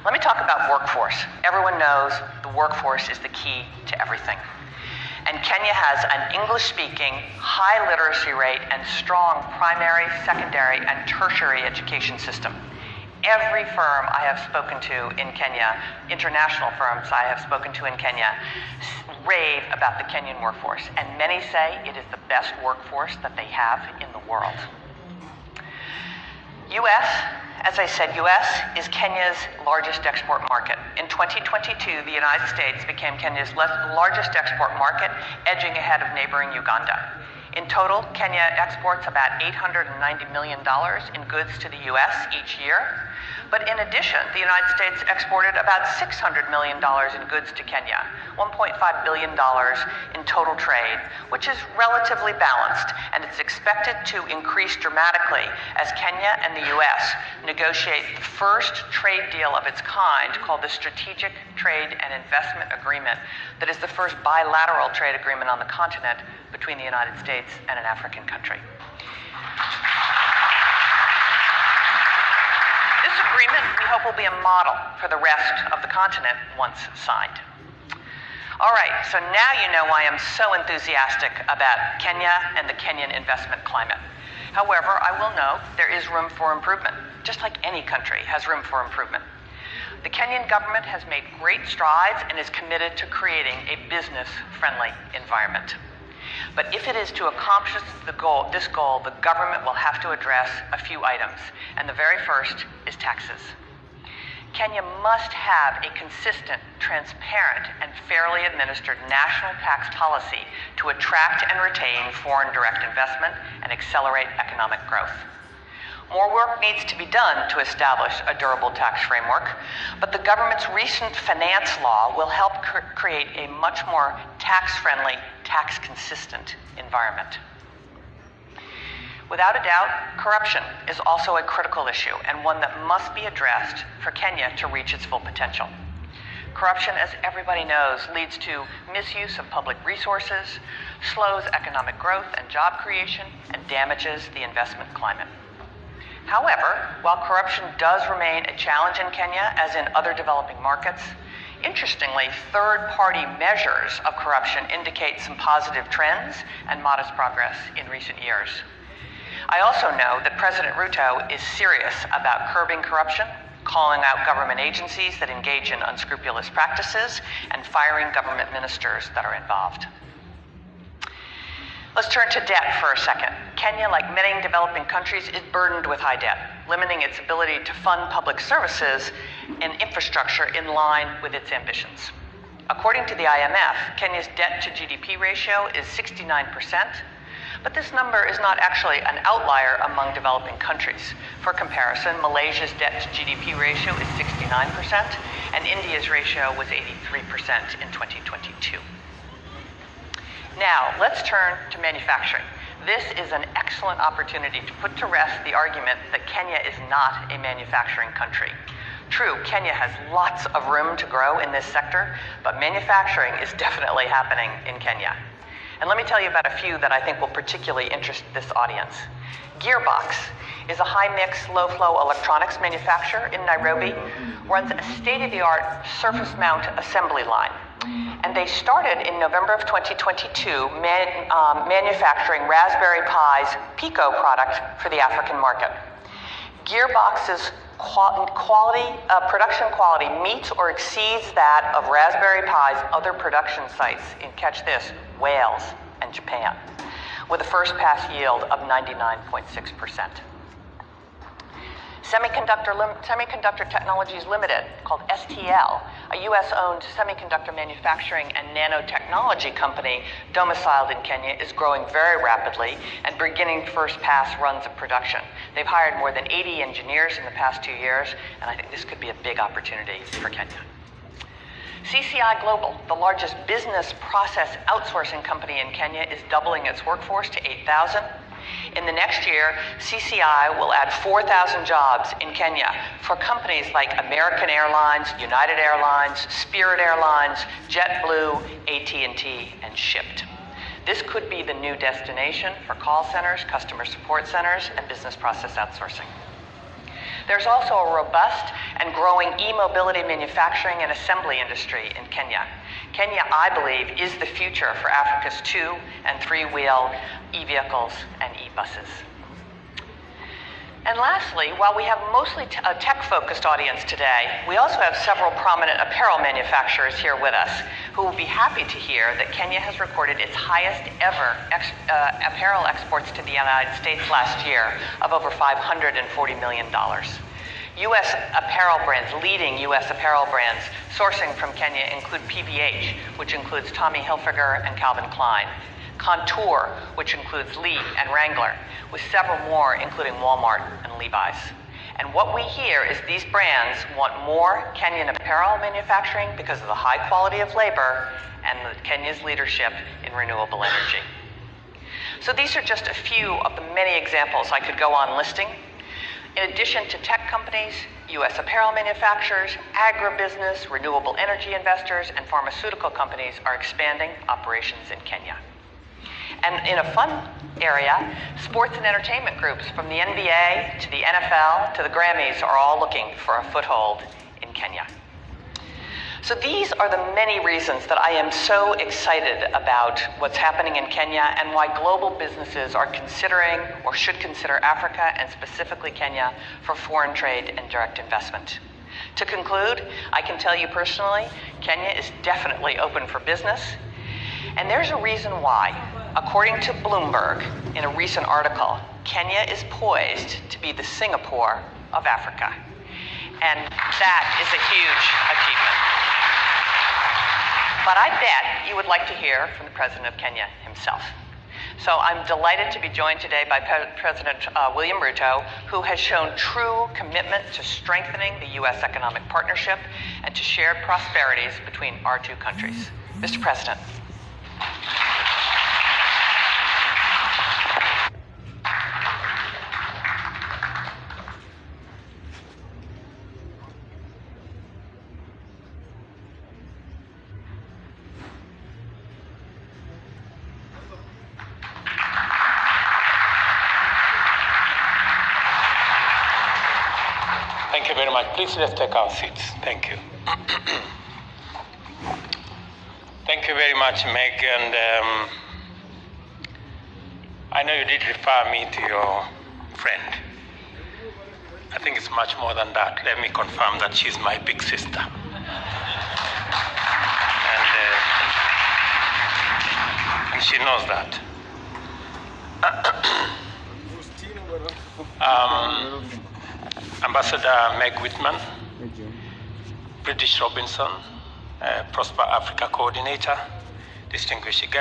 Let me talk about workforce. Everyone knows the workforce is the key to everything. And Kenya has an English-speaking, high literacy rate and strong primary, secondary, and tertiary education system. Every firm I have spoken to in Kenya, international firms I have spoken to in Kenya, rave about the Kenyan workforce, and many say it is the best workforce that they have in the world. US, as I said, US is Kenya's largest export market. In 2022, the United States became Kenya's largest export market, edging ahead of neighboring Uganda. In total, Kenya exports about $890 million in goods to the US each year. But in addition, the United States exported about $600 million in goods to Kenya, $1.5 billion in total trade, which is relatively balanced, and it's expected to increase dramatically as Kenya and the US negotiate the first trade deal of its kind called the Strategic Trade and Investment Agreement, that is the first bilateral trade agreement on the continent between the United States and an African country. This agreement, we hope, will be a model for the rest of the continent once signed. All right, so now you know why I'm so enthusiastic about Kenya and the Kenyan investment climate. However, I will note there is room for improvement, just like any country has room for improvement. The Kenyan government has made great strides and is committed to creating a business-friendly environment. But if it is to accomplish this goal, the government will have to address a few items, and the very first is taxes. Kenya must have a consistent, transparent, and fairly administered national tax policy to attract and retain foreign direct investment and accelerate economic growth. More work needs to be done to establish a durable tax framework, but the government's recent finance law will help create a much more tax-friendly, tax-consistent environment. Without a doubt, corruption is also a critical issue and one that must be addressed for Kenya to reach its full potential. Corruption, as everybody knows, leads to misuse of public resources, slows economic growth and job creation, and damages the investment climate. However, while corruption does remain a challenge in Kenya, as in other developing markets, interestingly, third-party measures of corruption indicate some positive trends and modest progress in recent years. I also know that President Ruto is serious about curbing corruption, calling out government agencies that engage in unscrupulous practices, and firing government ministers that are involved. Let's turn to debt for a second. Kenya, like many developing countries, is burdened with high debt, limiting its ability to fund public services and infrastructure in line with its ambitions. According to the IMF, Kenya's debt to GDP ratio is 69%, but this number is not actually an outlier among developing countries. For comparison, Malaysia's debt to GDP ratio is 69%, and India's ratio was 83% in 2022. Now, let's turn to manufacturing. This is an excellent opportunity to put to rest the argument that Kenya is not a manufacturing country. True, Kenya has lots of room to grow in this sector, but manufacturing is definitely happening in Kenya. And let me tell you about a few that I think will particularly interest this audience. Gearbox is a high-mix, low-flow electronics manufacturer in Nairobi, runs a state-of-the-art surface mount assembly line. And they started in November of 2022 manufacturing Raspberry Pi's Pico product for the African market. Gearbox's production quality meets or exceeds that of Raspberry Pi's other production sites in, catch this, Wales and Japan, with a first-pass yield of 99.6%. Semiconductor Technologies Limited, called STL, a US-owned semiconductor manufacturing and nanotechnology company domiciled in Kenya, is growing very rapidly and beginning first-pass runs of production. They've hired more than 80 engineers in the past 2 years, and I think this could be a big opportunity for Kenya. CCI Global, the largest business process outsourcing company in Kenya, is doubling its workforce to 8,000. In the next year, CCI will add 4,000 jobs in Kenya for companies like American Airlines, United Airlines, Spirit Airlines, JetBlue, AT&T, and Shipt. This could be the new destination for call centers, customer support centers, and business process outsourcing. There's also a robust and growing e-mobility manufacturing and assembly industry in Kenya. Kenya, I believe, is the future for Africa's 2- and 3-wheel e-vehicles and e-buses. And lastly, while we have mostly a tech-focused audience today, we also have several prominent apparel manufacturers here with us who will be happy to hear that Kenya has recorded its highest ever apparel exports to the United States last year of over $540 million. U.S. apparel brands, leading U.S. apparel brands sourcing from Kenya include PVH, which includes Tommy Hilfiger and Calvin Klein, Contour, which includes Lee and Wrangler, with several more, including Walmart and Levi's. And what we hear is these brands want more Kenyan apparel manufacturing because of the high quality of labor and Kenya's leadership in renewable energy. So these are just a few of the many examples I could go on listing. In addition to tech companies, U.S. apparel manufacturers, agribusiness, renewable energy investors, and pharmaceutical companies are expanding operations in Kenya. And in a fun area, sports and entertainment groups from the NBA to the NFL to the Grammys are all looking for a foothold in Kenya. So these are the many reasons that I am so excited about what's happening in Kenya and why global businesses are considering or should consider Africa and specifically Kenya for foreign trade and direct investment. To conclude, I can tell you personally, Kenya is definitely open for business. And there's a reason why. According to Bloomberg, in a recent article, Kenya is poised to be the Singapore of Africa. And that is a huge achievement. But I bet you would like to hear from the President of Kenya himself. So I'm delighted to be joined today by President William Ruto, who has shown true commitment to strengthening the U.S. economic partnership and to shared prosperities between our two countries. Mr. President. Thank you very much. Please let's take our seats. Thank you. Thank you very much, Meg. And I know you did refer me to your friend. I think it's much more than that. Let me confirm that she's my big sister. And she knows that. Ambassador Meg Whitman, British Robinson, Prosper Africa Coordinator, distinguished guest.